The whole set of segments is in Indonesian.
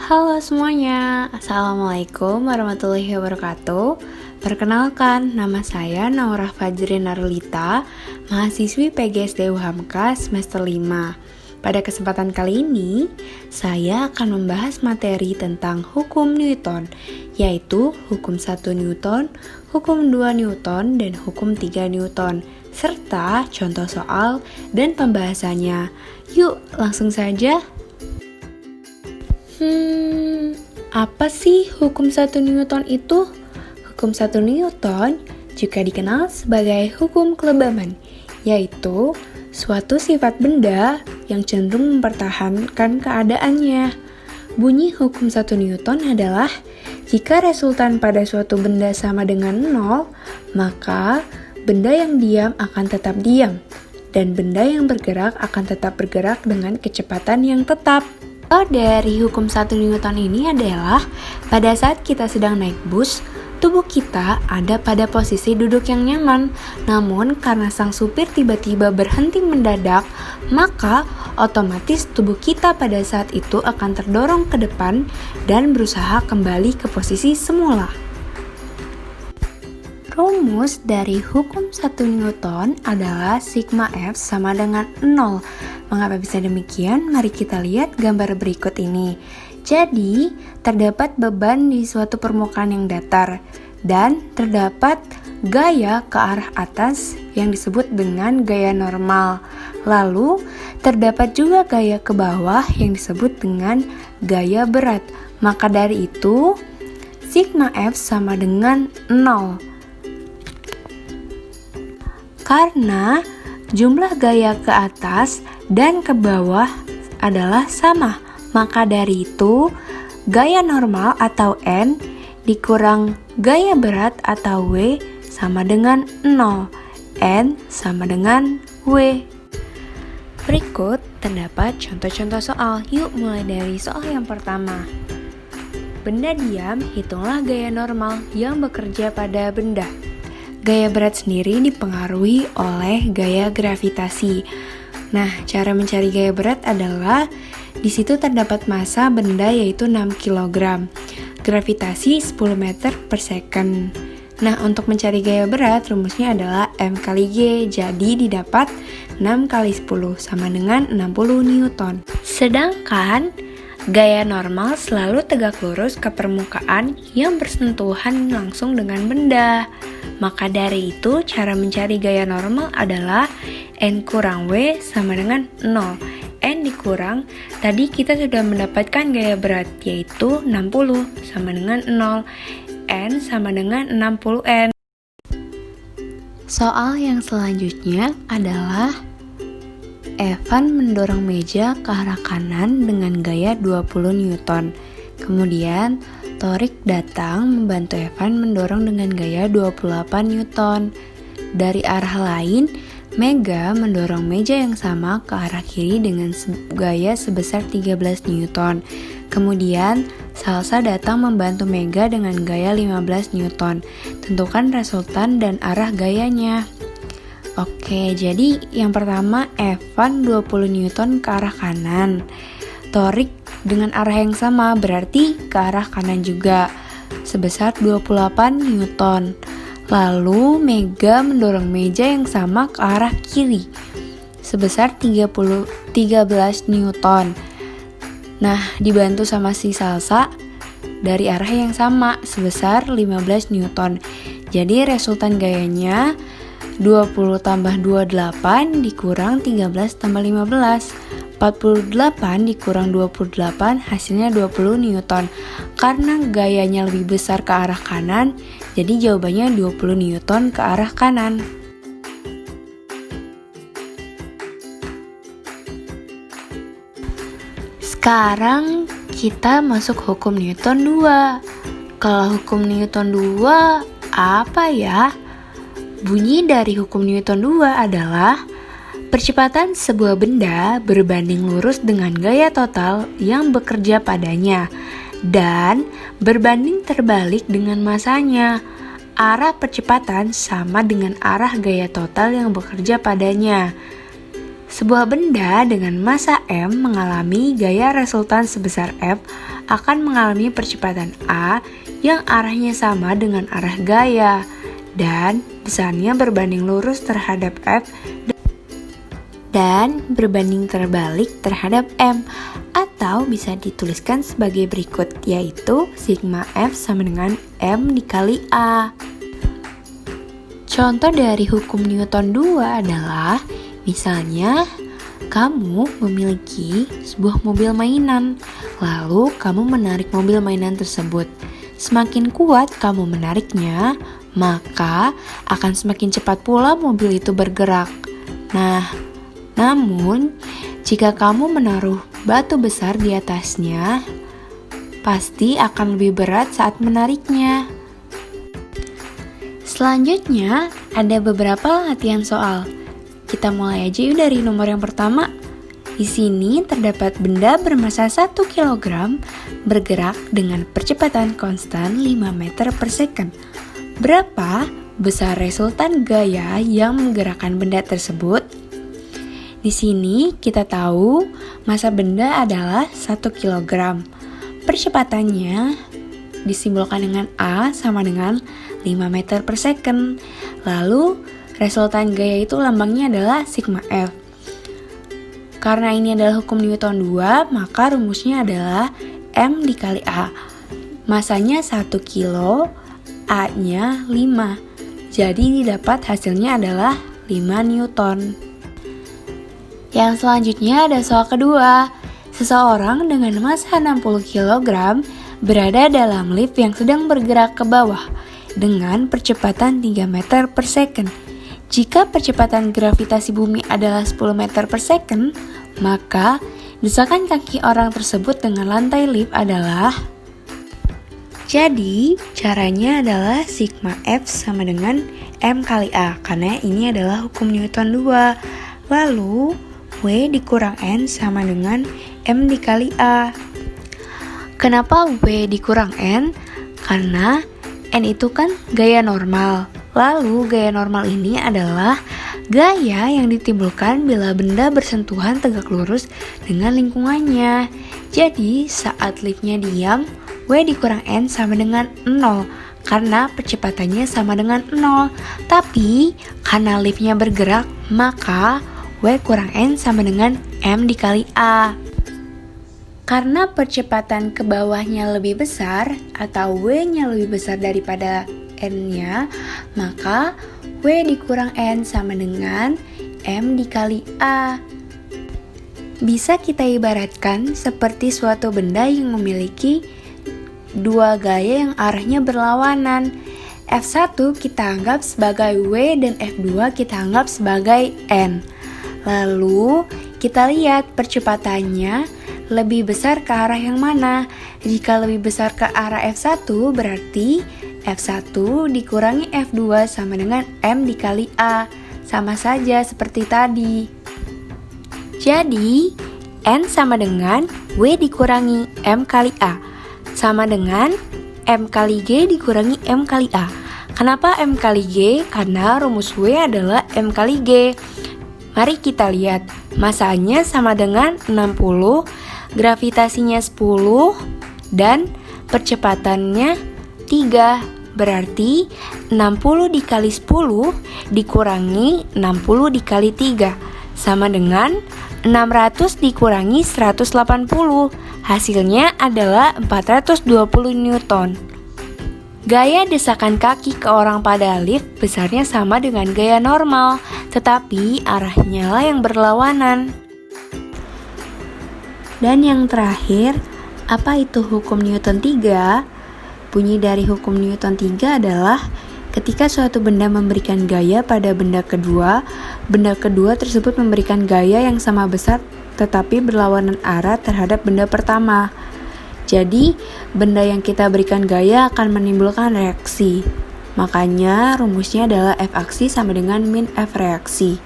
Halo semuanya, Assalamualaikum warahmatullahi wabarakatuh. Perkenalkan, nama saya Naurah Fajri Narulita, mahasiswi PGSD UHAMKA semester 5. Pada kesempatan kali ini, saya akan membahas materi tentang hukum Newton, yaitu hukum 1 Newton, hukum 2 Newton, dan hukum 3 Newton, serta contoh soal dan pembahasannya. Yuk, langsung saja. Apa sih hukum 1 Newton itu? Hukum 1 Newton juga dikenal sebagai hukum kelembaban, yaitu suatu sifat benda yang cenderung mempertahankan keadaannya. Bunyi hukum 1 Newton adalah jika resultan pada suatu benda sama dengan 0, maka benda yang diam akan tetap diam, dan benda yang bergerak akan tetap bergerak dengan kecepatan yang tetap. Dari hukum 1 Newton ini adalah pada saat kita sedang naik bus, tubuh kita ada pada posisi duduk yang nyaman. Namun karena sang supir tiba-tiba berhenti mendadak, maka otomatis tubuh kita pada saat itu akan terdorong ke depan dan berusaha kembali ke posisi semula. Rumus dari hukum 1 Newton adalah sigma F sama dengan 0. Mengapa bisa demikian? Mari kita lihat gambar berikut ini. Jadi, terdapat beban di suatu permukaan yang datar dan terdapat gaya ke arah atas yang disebut dengan gaya normal. Lalu, terdapat juga gaya ke bawah yang disebut dengan gaya berat. Maka dari itu, sigma F sama dengan 0. Karena jumlah gaya ke atas dan ke bawah adalah sama, maka dari itu gaya normal atau N dikurang gaya berat atau W sama dengan 0. N sama dengan W. Berikut terdapat contoh-contoh soal. Yuk mulai dari soal yang pertama. Benda diam, hitunglah gaya normal yang bekerja pada benda. Gaya berat sendiri dipengaruhi oleh gaya gravitasi. Nah, cara mencari gaya berat adalah di situ terdapat massa benda yaitu 6 kg. Gravitasi 10 meter per second. Nah, untuk mencari gaya berat rumusnya adalah M kali G. Jadi didapat 6 kali 10 sama dengan 60 Newton. Sedangkan gaya normal selalu tegak lurus ke permukaan yang bersentuhan langsung dengan benda. Maka dari itu, cara mencari gaya normal adalah N kurang W sama dengan 0. N dikurang, tadi kita sudah mendapatkan gaya berat, yaitu 60 sama dengan 0. N sama dengan 60N. Soal yang selanjutnya adalah Evan mendorong meja ke arah kanan dengan gaya 20 Newton. Kemudian, Torik datang membantu Evan mendorong dengan gaya 28 Newton. Dari arah lain, Mega mendorong meja yang sama ke arah kiri dengan gaya sebesar 13 Newton. Kemudian, Salsa datang membantu Mega dengan gaya 15 Newton. Tentukan resultan dan arah gayanya. Oke, jadi yang pertama Evan 20 Newton ke arah kanan. Torik dengan arah yang sama berarti ke arah kanan juga sebesar 28 Newton. Lalu Mega mendorong meja yang sama ke arah kiri sebesar 13 Newton. Nah, dibantu sama si Salsa dari arah yang sama sebesar 15 Newton. Jadi resultan gayanya 20 tambah 28 dikurang 13 tambah 15. 48 dikurang 28 hasilnya 20 Newton. Karena gayanya lebih besar ke arah kanan, jadi jawabannya 20 Newton ke arah kanan. Sekarang kita masuk hukum Newton 2. Kalau hukum Newton 2 apa ya? Bunyi dari hukum Newton 2 adalah percepatan sebuah benda berbanding lurus dengan gaya total yang bekerja padanya dan berbanding terbalik dengan massanya. Arah percepatan sama dengan arah gaya total yang bekerja padanya. Sebuah benda dengan massa M mengalami gaya resultan sebesar F akan mengalami percepatan A yang arahnya sama dengan arah gaya dan besarnya berbanding lurus terhadap F dan berbanding terbalik terhadap M, atau bisa dituliskan sebagai berikut, yaitu sigma F sama dengan M dikali A. Contoh dari hukum Newton 2 adalah, misalnya, kamu memiliki sebuah mobil mainan, lalu kamu menarik mobil mainan tersebut. Semakin kuat kamu menariknya, maka akan semakin cepat pula mobil itu bergerak. Namun, jika kamu menaruh batu besar di atasnya, pasti akan lebih berat saat menariknya. Selanjutnya, ada beberapa latihan soal. Kita mulai aja yuk dari nomor yang pertama. Di sini terdapat benda bermassa 1 kg bergerak dengan percepatan konstan 5 meter per second. Berapa besar resultan gaya yang menggerakkan benda tersebut? Di sini kita tahu massa benda adalah 1 kg. Percepatannya disimbolkan dengan A sama dengan 5 meter per second. Lalu resultan gaya itu lambangnya adalah sigma F. Karena ini adalah hukum Newton 2, maka rumusnya adalah M dikali A. Masanya 1 kilo, A-nya 5. Jadi didapat hasilnya adalah 5 Newton. Yang selanjutnya ada soal kedua. Seseorang dengan massa 60 kg berada dalam lift yang sedang bergerak ke bawah dengan percepatan 3 meter per second. Jika percepatan gravitasi bumi adalah 10 meter per second, maka desakan kaki orang tersebut dengan lantai lift adalah. Jadi, caranya adalah sigma F sama dengan M kali A, karena ini adalah hukum Newton 2. Lalu, W dikurang N sama dengan M dikali A. Kenapa W dikurang N? Karena N itu kan gaya normal. Lalu gaya normal ini adalah gaya yang ditimbulkan bila benda bersentuhan tegak lurus dengan lingkungannya. Jadi saat liftnya diam, W dikurang N sama dengan 0 karena percepatannya sama dengan 0. Tapi karena liftnya bergerak, maka W kurang N sama dengan M dikali A. Karena percepatan ke bawahnya lebih besar atau W-nya lebih besar daripada N-nya, maka W dikurang N sama dengan M dikali A. Bisa kita ibaratkan seperti suatu benda yang memiliki dua gaya yang arahnya berlawanan. F1 kita anggap sebagai W dan F2 kita anggap sebagai N. Lalu kita lihat percepatannya lebih besar ke arah yang mana. Jika lebih besar ke arah F1 berarti F1 dikurangi F2 sama dengan M dikali A. Sama saja seperti tadi. Jadi N sama dengan W dikurangi M kali A sama dengan M kali G dikurangi M kali A. Kenapa M kali G? Karena rumus W adalah M kali G. Mari kita lihat, massanya sama dengan 60, gravitasinya 10, dan percepatannya 3. Berarti 60 dikali 10 dikurangi 60 dikali 3 sama dengan 600 dikurangi 180. Hasilnya adalah 420 Newton. Gaya desakan kaki ke orang pada lift besarnya sama dengan gaya normal, tetapi arahnya lah yang berlawanan. Dan yang terakhir, apa itu hukum Newton 3? Bunyi dari hukum Newton 3 adalah ketika suatu benda memberikan gaya pada benda kedua tersebut memberikan gaya yang sama besar tetapi berlawanan arah terhadap benda pertama. Jadi, benda yang kita berikan gaya akan menimbulkan reaksi. Makanya, rumusnya adalah F aksi sama dengan min F reaksi.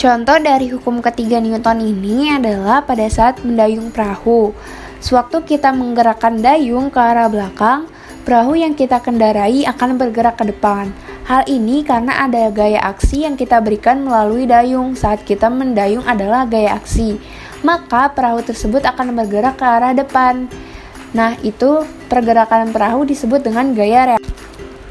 Contoh dari hukum ketiga Newton ini adalah pada saat mendayung perahu. Sewaktu kita menggerakkan dayung ke arah belakang, perahu yang kita kendarai akan bergerak ke depan. Hal ini karena ada gaya aksi yang kita berikan melalui dayung. Saat kita mendayung adalah gaya aksi, maka perahu tersebut akan bergerak ke arah depan. Nah, itu pergerakan perahu disebut dengan gaya reaksi.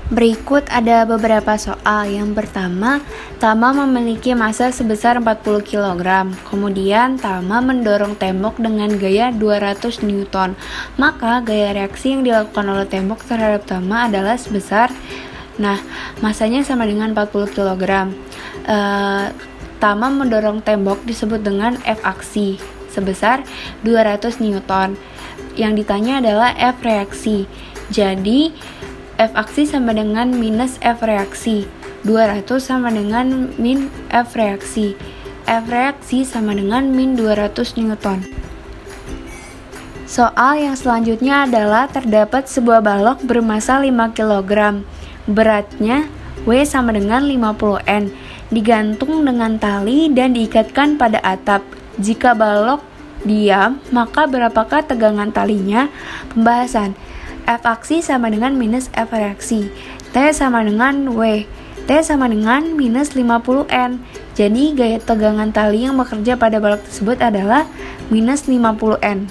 Berikut ada beberapa soal. Yang pertama, Tama memiliki massa sebesar 40 kg. Kemudian Tama mendorong tembok dengan gaya 200 Newton. Maka gaya reaksi yang dilakukan oleh tembok terhadap Tama adalah sebesar, massanya sama dengan 40 kg. Tama mendorong tembok disebut dengan F aksi sebesar 200 Newton. Yang ditanya adalah F reaksi. Jadi F aksi sama dengan minus F reaksi. 200 sama dengan min F reaksi. F reaksi sama dengan min 200 Newton. Soal yang selanjutnya adalah terdapat sebuah balok bermassa 5 kg. Beratnya W sama dengan 50 N. Digantung dengan tali dan diikatkan pada atap. Jika balok diam, maka berapakah tegangan talinya? Pembahasan. F aksi sama dengan minus F reaksi. T sama dengan W. T sama dengan minus 50 N. Jadi gaya tegangan tali yang bekerja pada balok tersebut adalah minus 50 N.